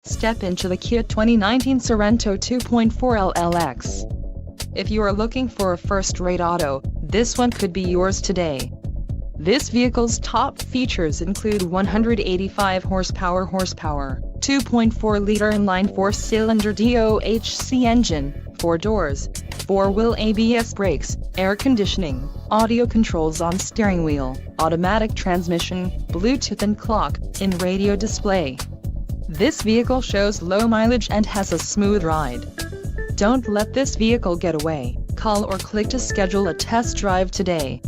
Step into the Kia 2019 Sorento 2.4 LLX. If you are looking for a first-rate auto, this one could be yours today. This vehicle's top features include 185 horsepower, 2.4-liter inline four-cylinder DOHC engine, 4 doors, 4-wheel ABS brakes, air conditioning, audio controls on steering wheel, automatic transmission, Bluetooth and clock-in radio display. This vehicle shows low mileage and has a smooth ride. Don't let this vehicle get away. Call or click to schedule a test drive today.